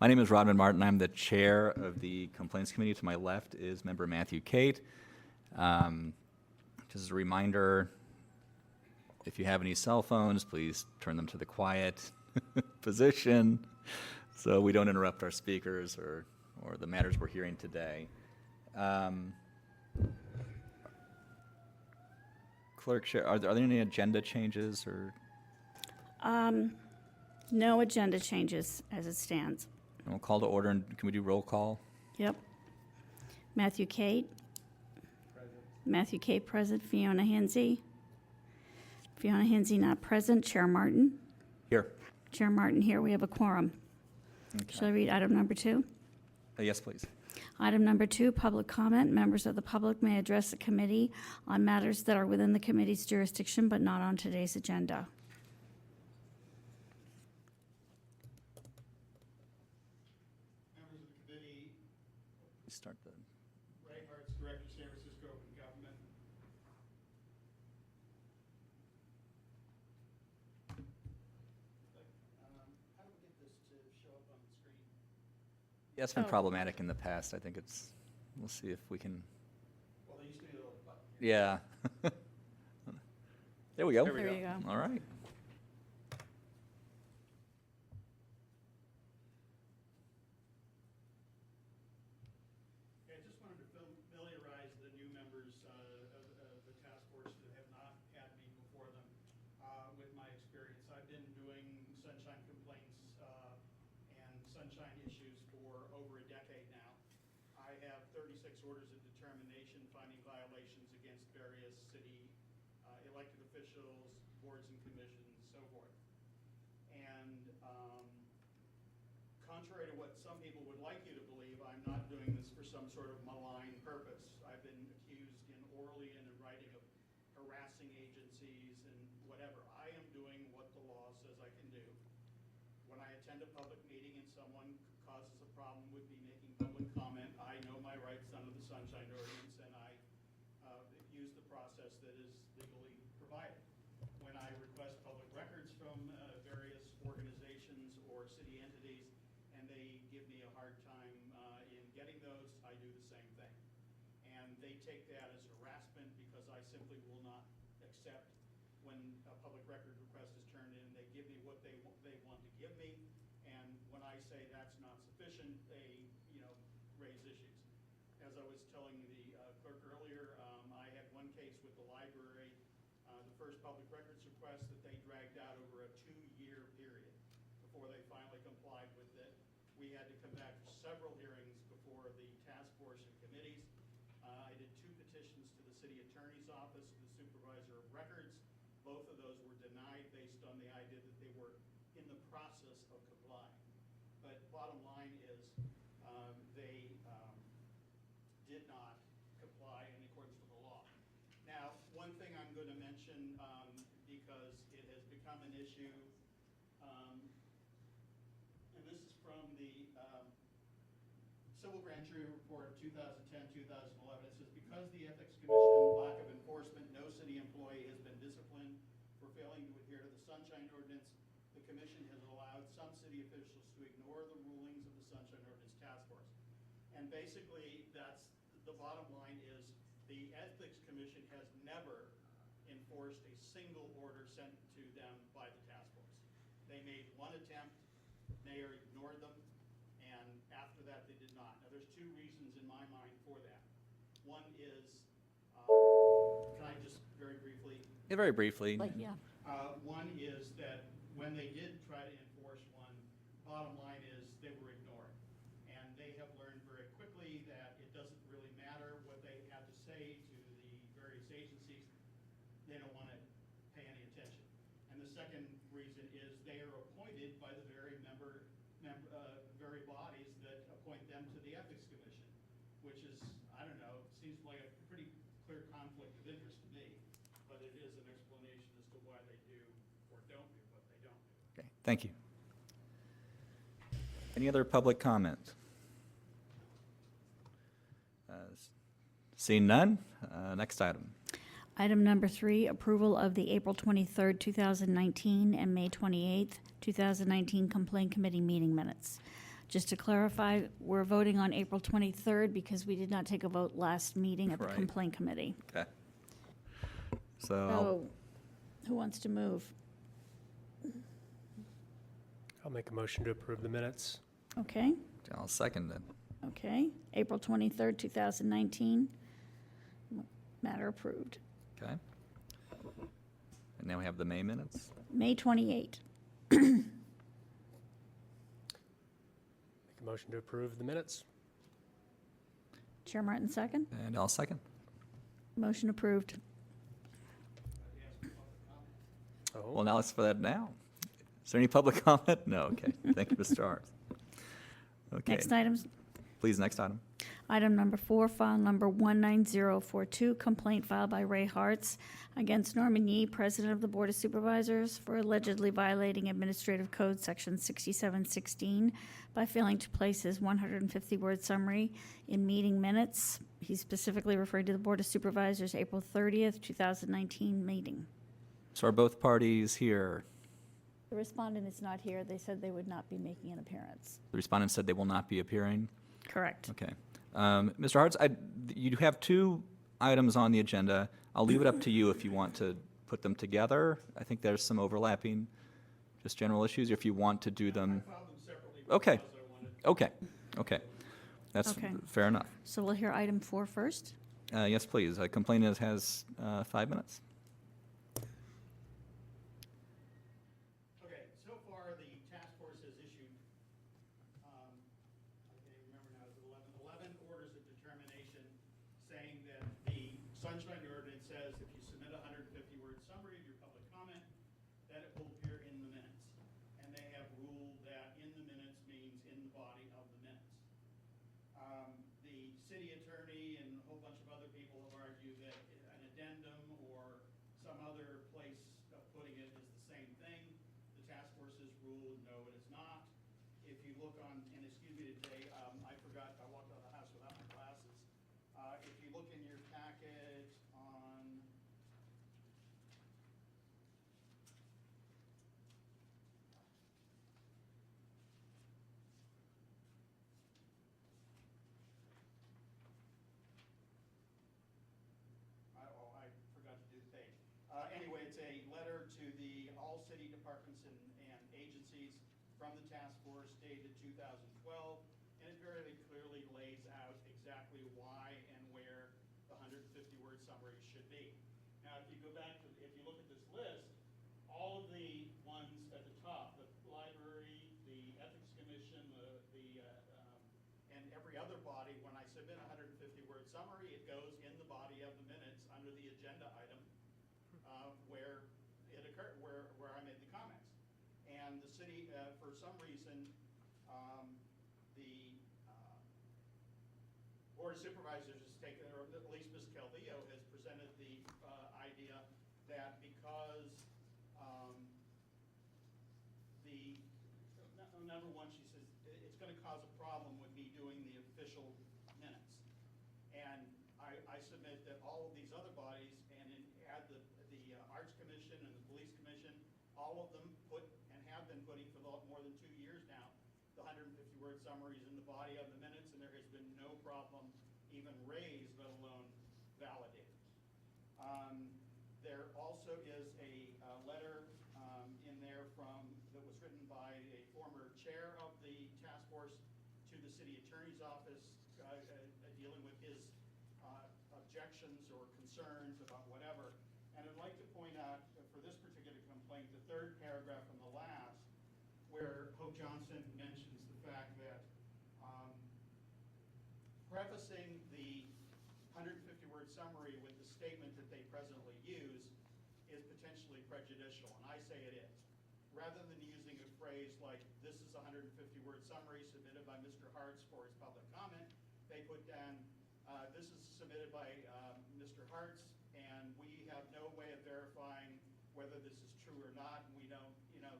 My name is Rodman Martin. I'm the chair of the Complaints Committee. To my left is member Matthew Cate. Just as a reminder, if you have any cell phones, please turn them to the quiet position so we don't interrupt our speakers or the matters we're hearing today. Clerk, are there any agenda changes or? No agenda changes as it stands. We'll call to order, and can we do roll call? Yep. Matthew Cate. Present. Matthew Cate present. Fiona Hinsey. Fiona Hinsey not present. Chair Martin. Here. Chair Martin here. We have a quorum. Okay. Shall I read item number 2? Yes, please. Item number 2, public comment. Members of the public may address the committee on matters that are within the committee's jurisdiction but not on today's agenda. Members of the committee, Start the. Ray Hart's Director, San Francisco Open Government. How do we get this to show up on the screen? Yeah, it's been Oh. problematic in the past. I think we'll see if we can. Well, there used to be a little button here. Yeah. There we go. There we There you go. All right. Okay, I just wanted to familiarize the new members of the task force that have not had me before them with my experience. I've been doing sunshine complaints and sunshine issues for over a decade now. I have 36 orders of determination finding violations against various city elected officials, boards and commissions, so forth. And contrary to what some people would like you to believe, I'm not doing this for some sort of malign purpose. I've been accused in orally and in writing of harassing agencies and whatever. I am doing what the law says I can do. When I attend a public meeting and someone causes a problem with me making public comment, I know my rights under the Sunshine Ordinance, and I use the process that is legally provided. When I request public records from various organizations or city entities, and they give me a hard time in getting those, I do the same thing. And they take that as harassment because I simply will not accept when a public record request is turned in, they give me what they want to give me, and when I say that's not sufficient, they raise issues. As I was telling the clerk earlier, I had one case with the library, the first public records request that they dragged out over a 2-year period before they finally complied with it. We had to come back for several hearings before the task force and committees. I did 2 petitions to the city attorney's office, to the supervisor of records. Both of those were denied based on the idea that they were in the process of complying. But bottom line is they did not comply in accordance with the law. Now, one thing I'm going to mention, because it has become an issue, and this is from the Civil Grand Jury Report of 2010-2011. It says, because the Ethics Commission lack of enforcement, no city employee has been disciplined for failing to adhere to the Sunshine Ordinance. The Commission has allowed some city officials to ignore the rulings of the Sunshine Ordinance Task Force. And basically, that's the bottom line is the Ethics Commission has never enforced a single order sent to them by the task force. They made one attempt, mayor ignored them, and after that they did not. Now there's 2 reasons in my mind for that. One is, can I just very briefly? Yeah, very briefly. Yeah. One is that when they did try to enforce one, bottom line is they were ignored. And they have learned very quickly that it doesn't really matter what they have to say to the various agencies. They don't want to pay any attention. And the second reason is they are appointed by the very very bodies that appoint them to the Ethics Commission, which is, I don't know, seems like a pretty clear conflict of interest to me, but it is an explanation as to why they do or don't do what they don't do. Okay, thank you. Any other public comment? Seeing none, next item. Item number 3, approval of the April 23rd, 2019 and May 28th, 2019 Complaint Committee meeting minutes. Just to clarify, we're voting on April 23rd because we did not take a vote last meeting at the Right. complaint committee. Okay. So, So, who wants to move? I'll make a motion to approve the minutes. Okay, I'll second it. okay. April 23rd, 2019. Matter approved. Okay. And now we have the May minutes. May 28. Make a motion to approve the minutes. Chair Martin, second. And I'll second. Motion approved. Oh, Well, now let's for that now. Is there any public comment? No, okay. Thank you, Mr. Harts. Okay, Next items. please, next item. Item number 4, file number 19042, complaint filed by Ray Hartz against Norman Yee, President of the Board of Supervisors, for allegedly violating Administrative Code Section 6716 by failing to place his 150-word summary in meeting minutes. He specifically referred to the Board of Supervisors' April 30th, 2019 meeting. So are both parties here? The respondent is not here. They said they would not be making an appearance. The respondent said they will not be appearing? Correct. Okay. Mr. Harts, you have two items on the agenda. I'll leave it up to you if you want to put them together. I think there's some overlapping, just general issues, if you want to do them. I filed them separately Okay. because I wanted Okay. That's Okay. fair enough. So we'll hear item 4 first. Yes, please. A complainant has 5 minutes. Okay, so far, the task force has issued, I can't even remember now, is it 11 orders of determination saying that the sunshine ordinance says if you submit a 150-word summary of your public comment, that it will appear in the minutes. And they have ruled that in the minutes means in the body of the minutes. The city attorney and a whole bunch of other people have argued that an addendum or some other place of putting it is the same thing. The task force has ruled, no, it is not. If you look on, and excuse me today, I forgot, I walked out of the house without my glasses. If you look in your packet on, I forgot to do the page. Anyway, it's a letter to the all city departments and agencies from the task force dated 2012, and it very clearly lays out exactly why and where the 150-word summary should be. Now, if you go back to, if you look at this list, all of the ones at the top, the library, the ethics commission, and every other body, when I submit a 150-word summary, it goes in the body of the minutes under the agenda item where it occurred, where I made the comments. And the city, for some reason, the Board of Supervisors has taken, or at least Ms. Calvillo has presented the idea that because number one, she says, it's going to cause a problem with me doing the official minutes. And I submit that all of these other bodies, and add the Arts Commission and the Police Commission, all of them put, and have been putting for more than 2 years now, the 150-word summaries in the body of the minutes, and there has been no problem even raised, let alone validated. There also is a letter in there that was written by a former chair of the task force to the city attorney's office dealing with his objections or concerns about whatever. And I'd like to point out for this particular complaint, the third paragraph from the last, where Hope Johnson mentions the fact that prefacing the 150-word summary with the statement that they presently use is potentially prejudicial, and I say it is. Rather than using a phrase like, this is a 150-word summary submitted by Mr. Hartz for his public comment, they put down, this is submitted by Mr. Hartz, and we have no way of verifying whether this is true or not, and we don't,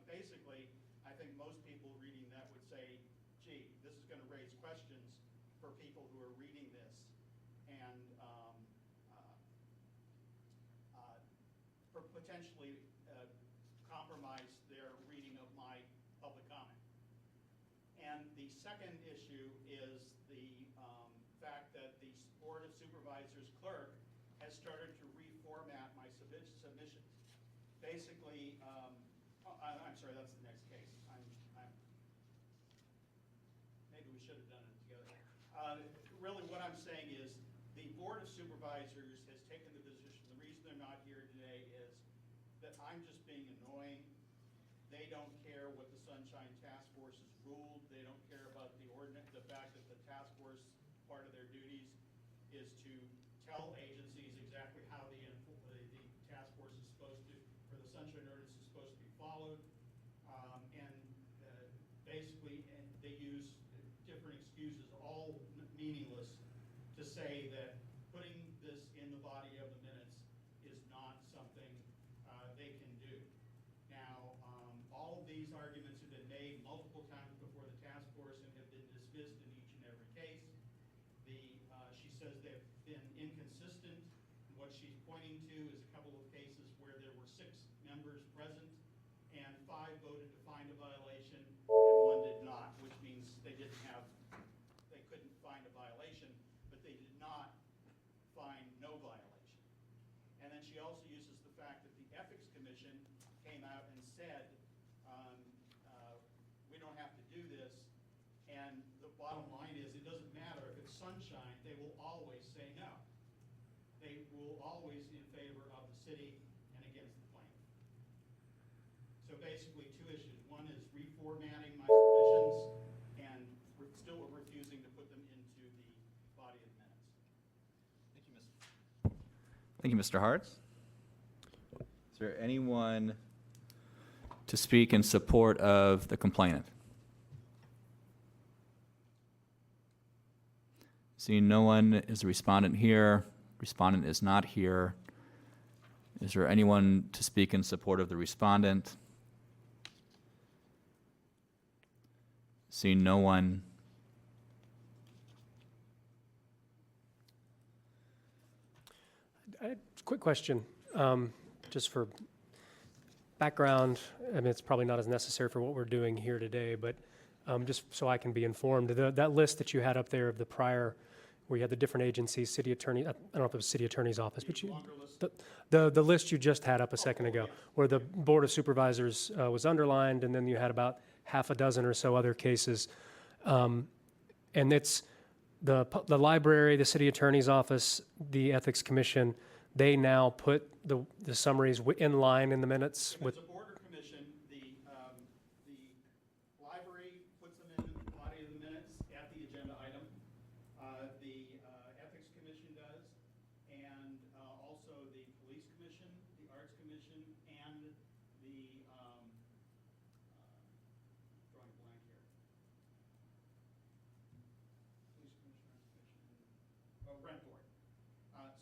basically, I think most people reading that would say, gee, this is going to raise questions for people who are reading this, and for potentially compromise their reading of my public comment. And the second issue is the fact that the Board of Supervisors clerk has started to reformat my submissions. Basically, I'm sorry, that's the next case. Maybe we should have done it together. Really what I'm saying is the Board of Supervisors has taken the position, the reason they're not here today is that I'm just being annoying. They don't care what the Sunshine Task Force has ruled. They don't care about the ordinance, the fact that the task force, part of their duties is to tell agencies exactly how the task force is supposed to, or the Sunshine Ordinance is supposed to be followed. Basically, they use different excuses, all meaningless, to say that putting this in the body of the minutes is not something they can do. Now, all of these arguments have been made multiple times before the task force and have been dismissed in each and every case. She says they've been inconsistent. What she's pointing to is a couple of cases where there were 6 members present and 5 voted to find a violation and 1 did not, which means they couldn't find a violation, but they did not find no violation. And then she also uses the fact that the Ethics Commission came out and said, we don't have to do this, and the bottom line is it doesn't matter if it's sunshine, they will always say no. They will always in favor of the city and against the plaintiff. So basically 2 issues. One is reformatting my submissions and still refusing to put them into the body of the minutes. Thank you, Mr. Hartz. Is there anyone to speak in support of the complainant? Seeing no one, is the respondent here? Respondent is not here. Is there anyone to speak in support of the respondent? Seeing no one. Quick question, just for background. I mean, it's probably not as necessary for what we're doing here today, but just so I can be informed, that list that you had up there of the prior, where you had the different agencies, city attorney, I don't know if it was city attorney's office, but the list you just had up a second ago, where the Board of Supervisors was underlined, and then you had about half a dozen or so other cases. And it's the library, the city attorney's office, the Ethics Commission, they now put the summaries in line in the minutes If with. it's a border commission, the library puts them in the body of the minutes at the agenda item. The Ethics Commission does, and also the Police Commission, the Arts Commission, and the, drawing a blank here. Police Commission, Arts Commission, Rent Board.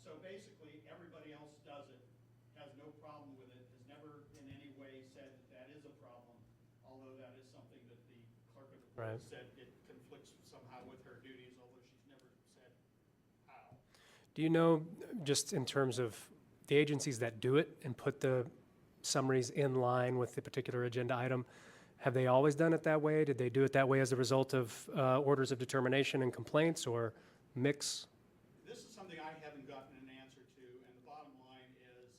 So basically, everybody else does it, has no problem with it, has never in any way said that is a problem, although that is something that the clerk of the board Right. said it conflicts somehow with her duties, although she's never said how. Do you know, just in terms of the agencies that do it and put the summaries in line with the particular agenda item, have they always done it that way? Did they do it that way as a result of orders of determination and complaints, or mix? This is something I haven't gotten an answer to, and the bottom line is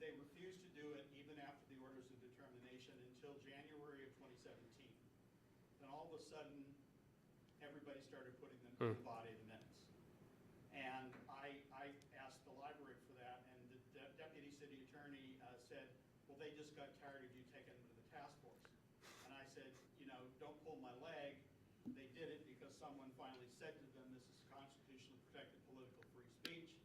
they refused to do it even after the orders of determination until January of 2017. Then all of a sudden, everybody started putting them in the body of the minutes. And I asked the library for that, and the deputy city attorney said, well, they just got tired of you taking them to the task force. And I said, don't pull my leg. They did it because someone finally said to them, this is constitutionally protected political free speech,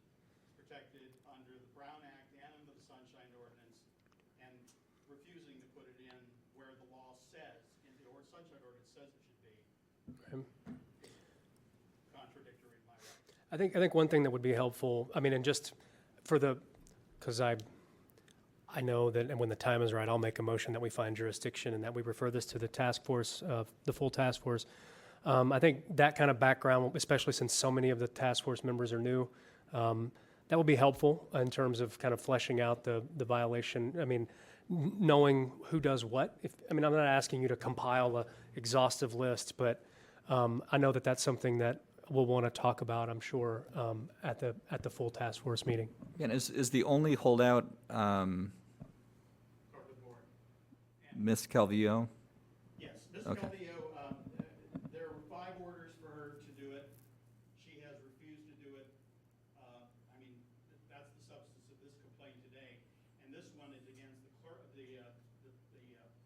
protected under the Brown Act and under the Sunshine Ordinance, and refusing to put it in where the law says, in the Sunshine Ordinance says it should be. Contradictory in my right. I think one thing that would be helpful, I mean, and just for because I know that, and when the time is right, I'll make a motion that we find jurisdiction and that we refer this to the task force, the full task force. I think that kind of background, especially since so many of the task force members are new, that will be helpful in terms of kind of fleshing out the violation. I mean, knowing who does what. I mean, I'm not asking you to compile a exhaustive list, but I know that that's something that we'll want to talk about, I'm sure, at the full task force meeting. Again, is the only holdout Ms. Calvillo? Yes, Ms. Okay. Calvillo, there were 5 orders for her to do it. She has refused to do it. I mean, that's the substance of this complaint today. And this one is against the clerk, the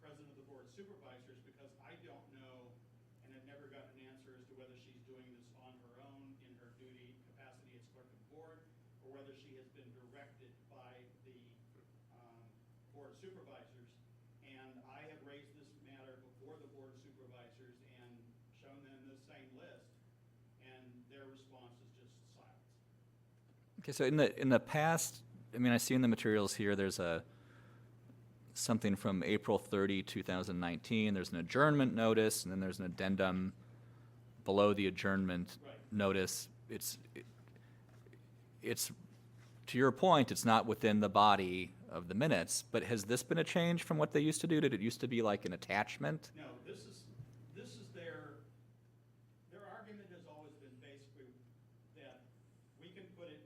president of the board of supervisors, because I don't know, and I've never gotten an answer as to whether she's doing this on her own in her duty capacity as clerk of the board, or whether she has been directed by the board of supervisors. And I have raised this matter before the board of supervisors and shown them the same list, and their response is just silence. Okay, so in the past, I mean, I see in the materials here, there's something from April 30, 2019. There's an adjournment notice, and then there's an addendum below the adjournment Right. notice. It's to your point, it's not within the body of the minutes, but has this been a change from what they used to do? Did it used to be like an attachment? No, this is their argument has always been basically that we can put it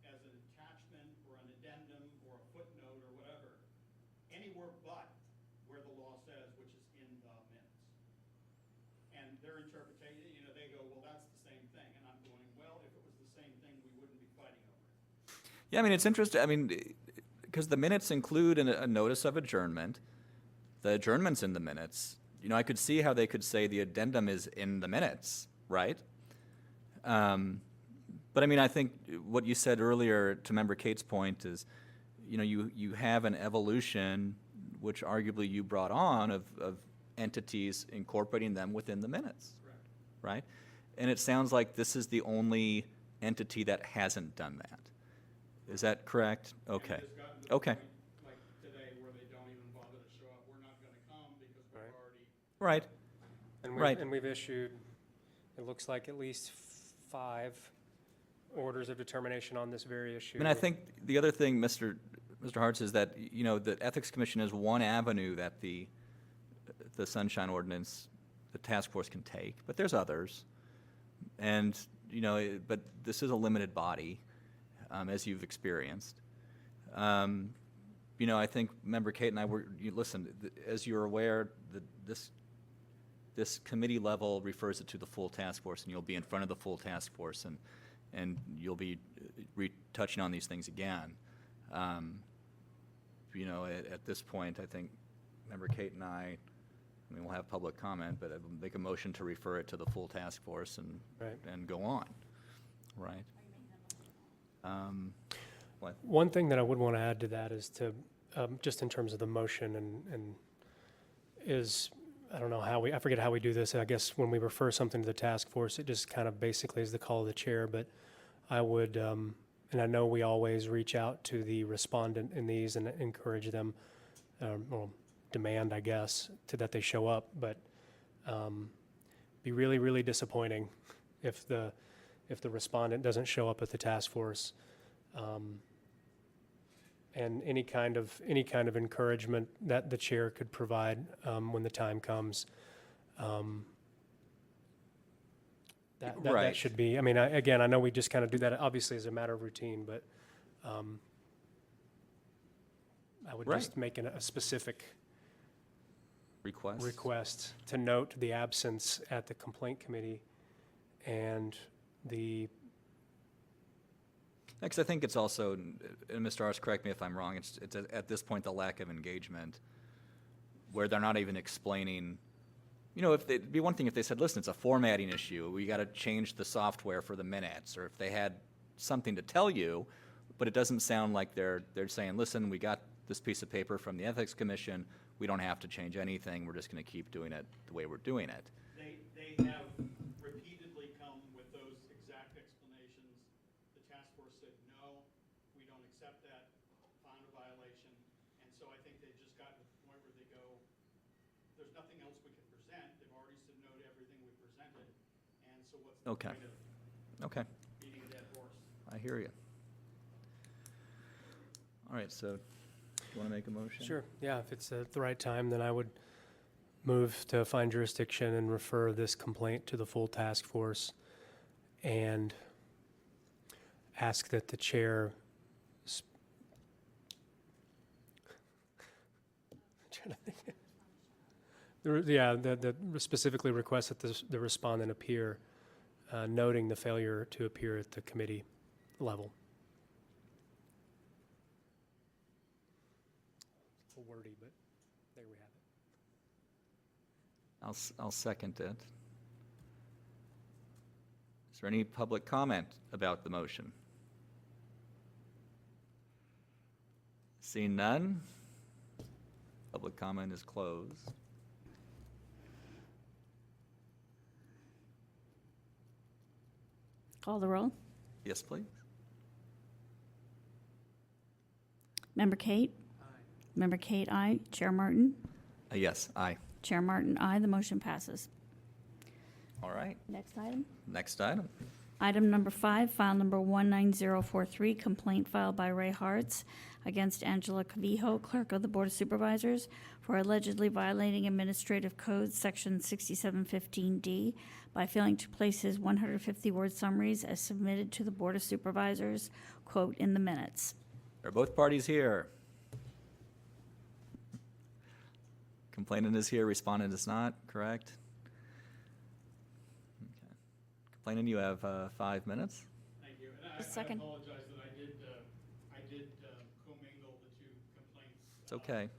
as an attachment or an addendum or a footnote or whatever, anywhere but where the law says, which is in the minutes. And their interpretation, they go, well, that's the same thing. And I'm going, well, if it was the same thing, we wouldn't be fighting over it. Yeah, I mean, it's interesting. I mean, because the minutes include a notice of adjournment. The adjournment's in the minutes. I could see how they could say the addendum is in the minutes, right? But I mean, I think what you said earlier to Member Kate's point is, you have an evolution, which arguably you brought on, of entities incorporating them within the minutes, Correct. right? And it sounds like this is the only entity that hasn't done that. Is that correct? Okay. And it's gotten to the Okay. point, like today, where they don't even bother to show up. We're not going to come because we've Right. already. Right. Right. And we've issued, it looks like at least 5 orders of determination on this very issue. I mean, I think the other thing, Mr. Hartz, is that, the Ethics Commission is one avenue that the Sunshine Ordinance, the task force can take, but there's others. And, but this is a limited body, as you've experienced. I think Member Kate and I listen, as you're aware, this committee level refers it to the full task force, and you'll be in front of the full task force, and you'll be touching on these things again. At this point, I think Member Kate and I mean, we'll have public comment, but I will make a motion to refer it to the full task force and Right. and go on, right? What? One thing that I would want to add to that is to, just in terms of the motion and is, I don't know I forget how we do this. I guess when we refer something to the task force, it just kind of basically is the call of the chair, but I would, and I know we always reach out to the respondent in these and encourage them, or demand, I guess, that they show up, but be really, really disappointing if the respondent doesn't show up at the task force. And any kind of encouragement that the chair could provide when the time comes, that Right. should be. I mean, again, I know we just kind of do that obviously as a matter of routine, but I would Right. just make a specific Request? request to note the absence at the complaint committee and the, Because I think it's also, and Mr. Arce, correct me if I'm wrong, it's at this point the lack of engagement, where they're not even explaining, it'd be one thing if they said, listen, it's a formatting issue, we got to change the software for the minutes, or if they had something to tell you, but it doesn't sound like they're saying, listen, we got this piece of paper from the Ethics Commission, we don't have to change anything, we're just going to keep doing it the way we're doing it. They have repeatedly come with those exact explanations. The task force said, no, we don't accept that, found a violation. And so I think they've just gotten to the point where they go, there's nothing else we can present. They've already said no to everything we presented. And so what's the Okay. point of Okay, beating a dead horse? I hear you. All right, so you want to make a motion? Sure, yeah, if it's at the right time, then I would move to find jurisdiction and refer this complaint to the full task force and ask that the chair specifically request that the respondent appear, noting the failure to appear at the committee level. A little wordy, but there we have it. I'll second it. Is there any public comment about the motion? Seeing none, public comment is closed. Call the roll. Yes, please. Member Kate? Aye. Member Kate, aye. Chair Martin? Yes, aye. Chair Martin, aye. The motion passes. All right, Next item. next item. Item number 5, file number 19043, complaint filed by Ray Hartz against Angela Cavijo, Clerk of the Board of Supervisors, for allegedly violating Administrative Code Section 6715D by failing to place his 150-word summaries as submitted to the Board of Supervisors, quote, in the minutes. Are both parties here? Complainant is here, respondent is not, correct? Okay. Complainant, you have 5 minutes. Thank you. And A second. I apologize that I did commingle the two complaints. It's okay.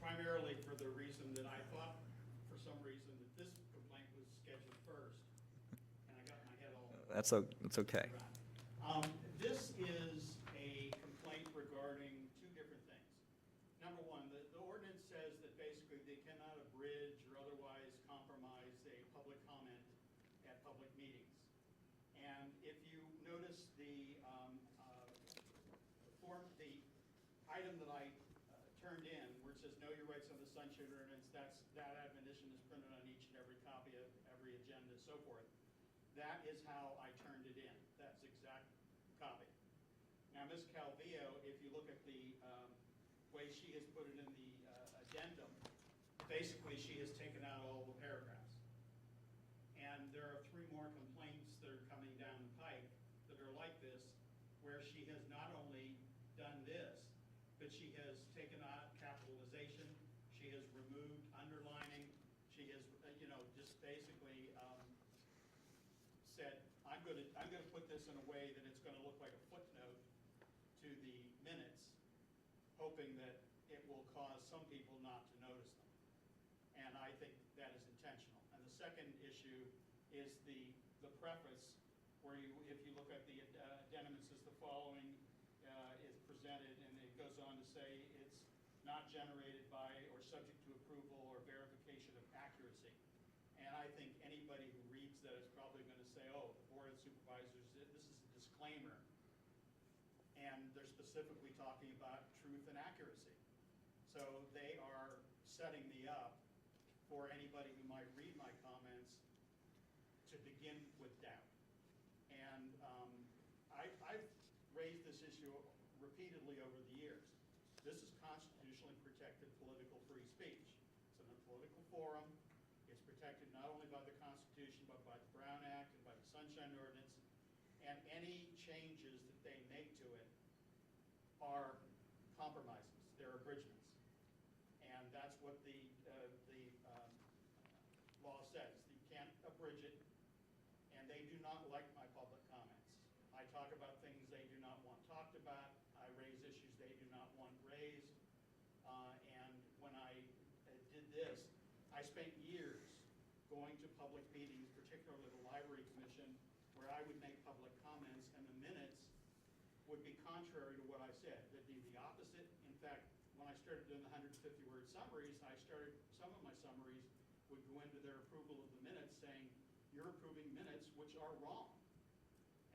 Primarily for the reason that I thought, for some reason, that this complaint was scheduled first, and I got my head all That's okay. around. This is a complaint regarding two different things. Number one, the ordinance says that basically they cannot abridge or otherwise compromise a public comment at public meetings. And if you notice the item that I turned in, where it says know your rights under the Sunshine Ordinance, that admonition is printed on each and every copy of every agenda, so forth. That is how I turned it in. That's exact copy. Now, Ms. Calvillo, if you look at the way she has put it in the addendum, basically she has taken out all the paragraphs. And there are 3 more complaints that are coming down the pike that are like this, where she has not only done this, but she has taken out capitalization, she has removed underlining, she has, just basically said, I'm going to put this in a way that it's going to look like a footnote to the minutes, hoping that it will cause some people not to notice them. And I think that is intentional. And the second issue is the preface, where if you look at the addendum, it says the following is presented, and it goes on to say it's not generated by or subject to approval or verification of accuracy. And I think anybody who reads that is probably going to say, oh, the Board of Supervisors, this is a disclaimer. And they're specifically talking about truth and accuracy. So they are setting me up for anybody who might read my comments to begin with doubt. And I've raised this issue repeatedly over the years. This is constitutionally protected political free speech. It's in a political forum. It's protected not only by the Constitution, but by the Brown Act and by the Sunshine Ordinance. And any changes that they make to it are compromises. They're abridgments. And that's what the law says. You can't abridge it. And they do not like my public comments. I talk about things they do not want talked about. I raise issues they do not want raised. And when I did this, I spent years going to public meetings, particularly the Library Commission, where I would make public comments, and the minutes would be contrary to what I said. They'd be the opposite. In fact, when I started doing the 150-word summaries, some of my summaries would go into their approval of the minutes saying, you're approving minutes which are wrong.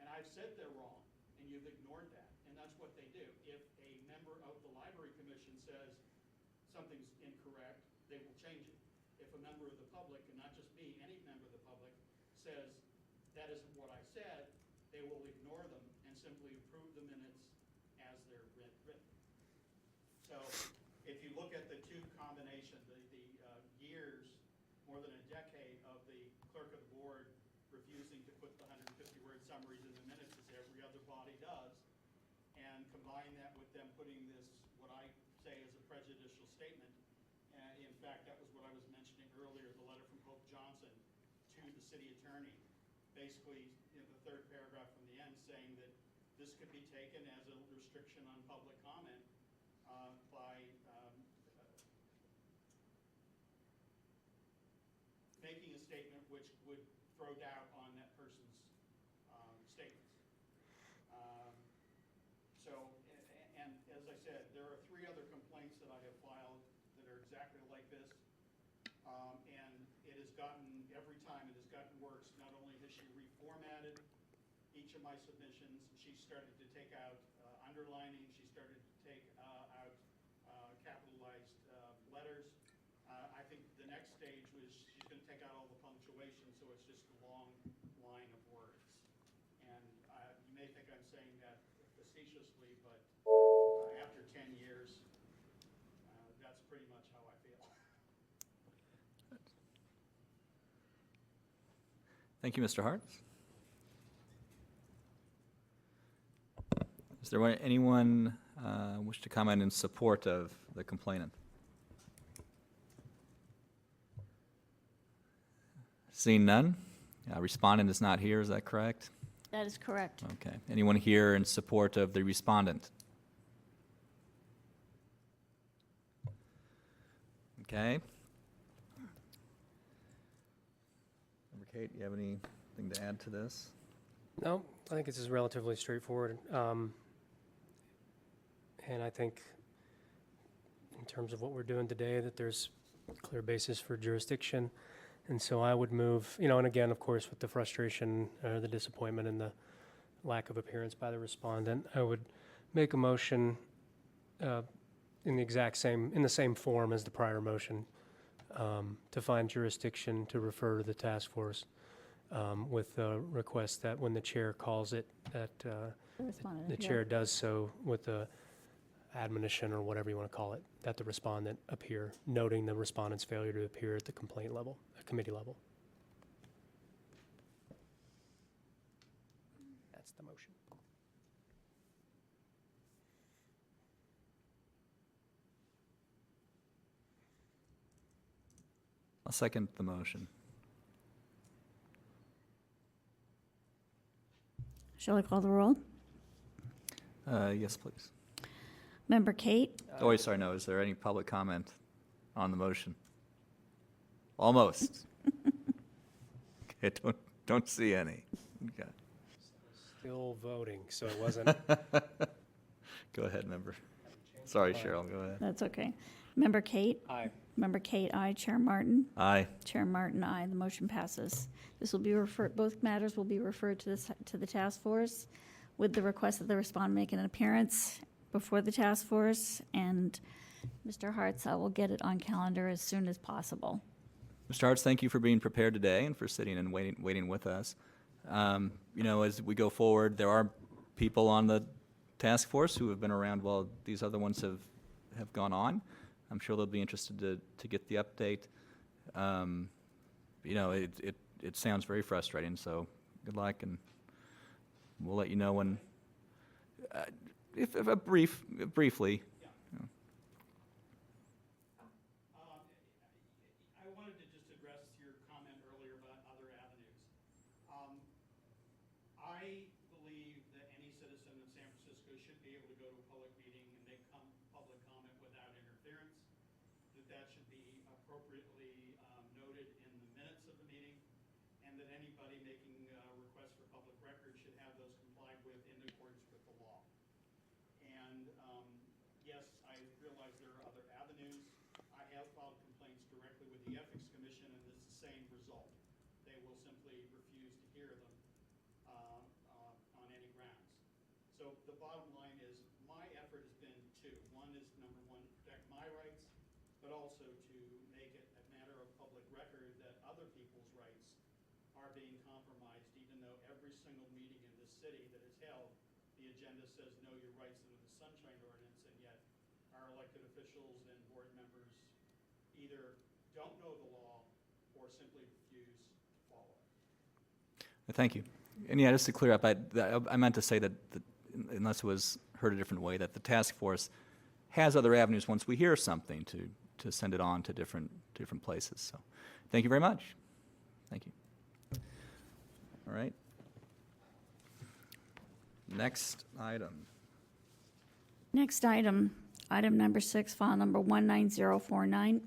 And I've said they're wrong, and you've ignored that. And that's what they do. If a member of the Library Commission says something's incorrect, they will change it. If a member of the public, and not just me, any member of the public, says that isn't what I said, they will ignore them and simply approve the minutes as they're written. So more than a decade of the clerk of the board refusing to put the 150-word summaries in the minutes as every other body does, and combine that with them putting this, what I say is a prejudicial statement. In fact, that was what I was mentioning earlier, the letter from Hope Johnson to the city attorney, basically in the third paragraph from the end saying that this could be taken as a restriction on public comment by making a statement which would throw doubt on that person's statements. And as I said, there are 3 other complaints that I have filed that are exactly like this. And it has gotten, every time it has gotten worse. Not only has she reformatted each of my submissions, she started to take out underlining, she started to take out capitalized letters. I think the next stage was she's going to take out all the punctuation, so it's just a long line of words. And you may think I'm saying that facetiously, but after 10 years, that's pretty much how I feel. Thank you, Mr. Hart. Is there anyone wish to comment in support of the complainant? Seeing none, respondent is not here, is that correct? That is correct. Okay. Anyone here in support of the respondent? Okay. Member Kate, you have anything to add to this? No, I think this is relatively straightforward. And I think in terms of what we're doing today, that there's clear basis for jurisdiction. And so I would move, and again, of course, with the frustration, the disappointment, and the lack of appearance by the respondent, I would make a motion in the same form as the prior motion, to find jurisdiction to refer to the task force, with a request that when the chair calls it, that the chair does so with the admonition, or whatever you want to call it, that the respondent appear, noting the respondent's failure to appear at the complaint level, committee level. That's the motion. I'll second the motion. Shall I call the roll? Yes, please. Member Kate? Oh, wait, sorry, no. Is there any public comment on the motion? Almost. Okay, don't see any. Okay. Still voting, so it wasn't. Go ahead, member. Sorry, Cheryl, go ahead. That's okay. Member Kate? Aye. Member Kate, aye. Chair Martin? Aye. Chair Martin, aye. The motion passes. This will be both matters will be referred to the task force with the request that the respondent make an appearance before the task force. And Mr. Hartz, I will get it on calendar as soon as possible. Mr. Hartz, thank you for being prepared today and for sitting and waiting with us. As we go forward, there are people on the task force who have been around while these other ones have gone on. I'm sure they'll be interested to get the update. It sounds very frustrating, so good luck, and we'll let you know when, if briefly. I wanted to just address your comment earlier about other avenues. I believe that any citizen of San Francisco should be able to go to a public meeting and make public comment without interference, that should be appropriately noted in the minutes of the meeting, and that anybody making requests for public records should have those complied with in accordance with the law. And yes, I realize there are other avenues. I have filed complaints directly with the Ethics Commission, and it's the same result. They will simply refuse to hear them on any grounds. So the bottom line is, my effort has been two. One is, number one, to protect my rights, but also to make it a matter of public record that other people's rights are being compromised, even though every single meeting in this city that is held, the agenda says know your rights under the Sunshine Ordinance, and yet our elected officials and board members either don't know the law or simply refuse to follow it. Thank you. And yeah, just to clear up, I meant to say that, unless it was heard a different way, that the task force has other avenues once we hear something to send it on to different places. So thank you very much. Thank you. All right. Next item. Next item, item number 6, file number 19049.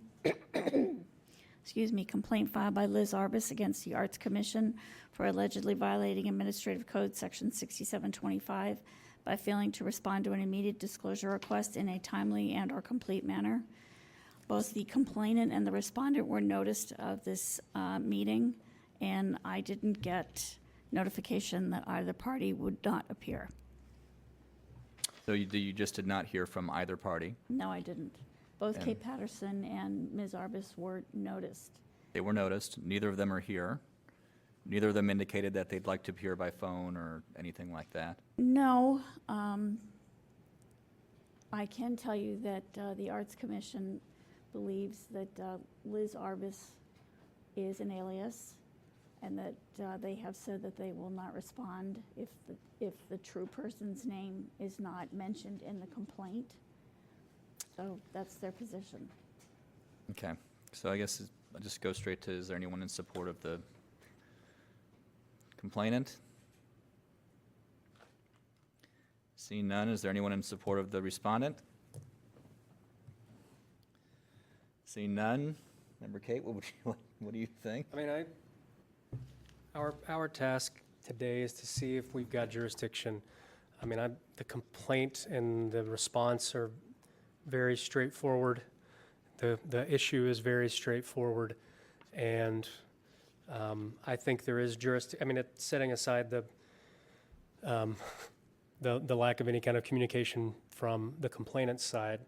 Excuse me, complaint filed by Liz Arbus against the Arts Commission for allegedly violating Administrative Code Section 6725 by failing to respond to an immediate disclosure request in a timely and/or complete manner. Both the complainant and the respondent were noticed of this meeting, and I didn't get notification that either party would not appear. So you just did not hear from either party? No, I didn't. Both And- Kate Patterson and Ms. Arbus were noticed. They were noticed. Neither of them are here. Neither of them indicated that they'd like to appear by phone or anything like that. No, I can tell you that the Arts Commission believes that Liz Arbus is an alias, and that they have said that they will not respond if the true person's name is not mentioned in the complaint. So that's their position. Okay. So I guess I'll just go straight to, is there anyone in support of the complainant? Seeing none, is there anyone in support of the respondent? Seeing none, Member Kate, what do you think? I mean, our task today is to see if we've got jurisdiction. I mean, the complaint and the response are very straightforward. The issue is very straightforward, and I think there is jurisdiction. I mean, setting aside the lack of any kind of communication from the complainant's side,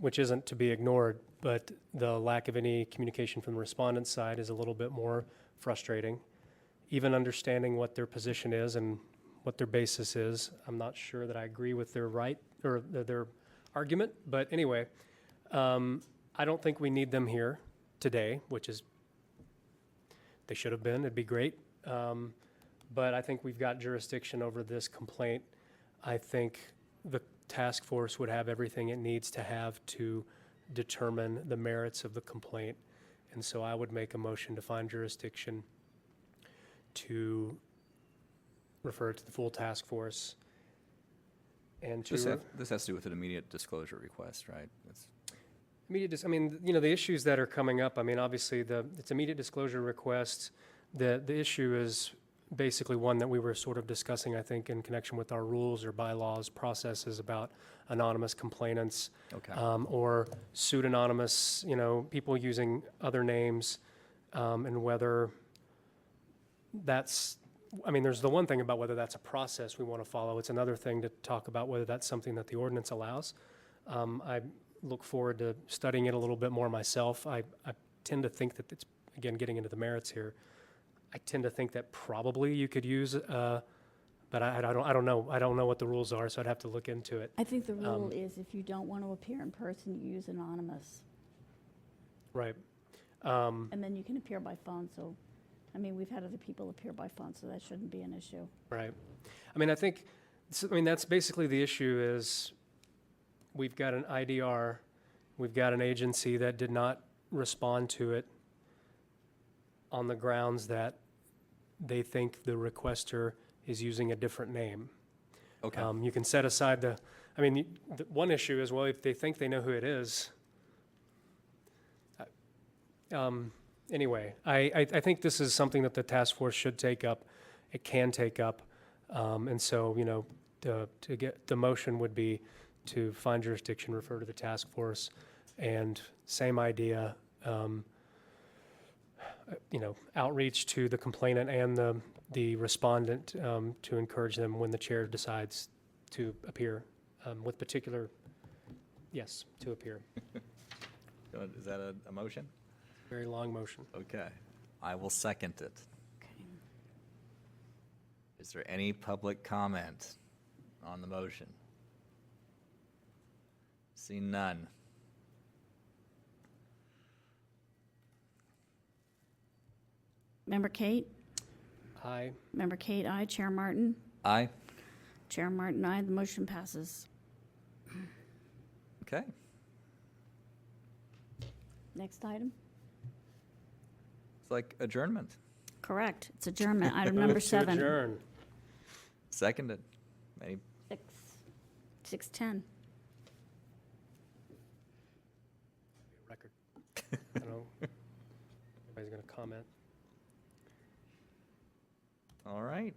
which isn't to be ignored, but the lack of any communication from the respondent's side is a little bit more frustrating. Even understanding what their position is and what their basis is, I'm not sure that I agree with their right or their argument. But anyway, I don't think we need them here today, which is, they should have been. It'd be great. But I think we've got jurisdiction over this complaint. I think the task force would have everything it needs to have to determine the merits of the complaint. And so I would make a motion to find jurisdiction to refer it to the full task force and to This has to do with an immediate disclosure request, right? I mean, you know, the issues that are coming up, I mean, obviously it's immediate disclosure requests. The issue is basically one that we were sort of discussing, I think, in connection with our rules or bylaws processes about anonymous complainants. Okay. Or pseudonymous, you know, people using other names, and whether that's, I mean, there's the one thing about whether that's a process we want to follow. It's another thing to talk about whether that's something that the ordinance allows. I look forward to studying it a little bit more myself. I tend to think that it's, again, getting into the merits here, I tend to think that probably you could use, but I don't know. I don't know what the rules are, so I'd have to look into it. I think the rule is if you don't want to appear in person, you use anonymous, Right. and then you can appear by phone. So, I mean, we've had other people appear by phone, so that shouldn't be an issue. Right. I mean, that's basically the issue is we've got an IDR, we've got an agency that did not respond to it on the grounds that they think the requester is using a different name. Okay. You can set aside the one issue is, well, if they think they know who it is. Anyway, I think this is something that the task force should take up. It can take up. And so, you know, to get the motion would be to find jurisdiction, refer to the task force, and same idea, you know, outreach to the complainant and the respondent to encourage them when the chair decides to appear with particular, yes, to appear. Is that a motion? Very long motion. Okay. I will second it. Okay. Is there any public comment on the motion? Seeing none. Member Kate? Aye. Member Kate, aye. Chair Martin? Aye. Chair Martin, aye. The motion passes. Okay. Next item? It's like adjournment. Correct. It's adjournment. Item number Move to 7. adjourn. Seconded. Any 6:10. Record. I don't know. Everybody's going to comment. All right.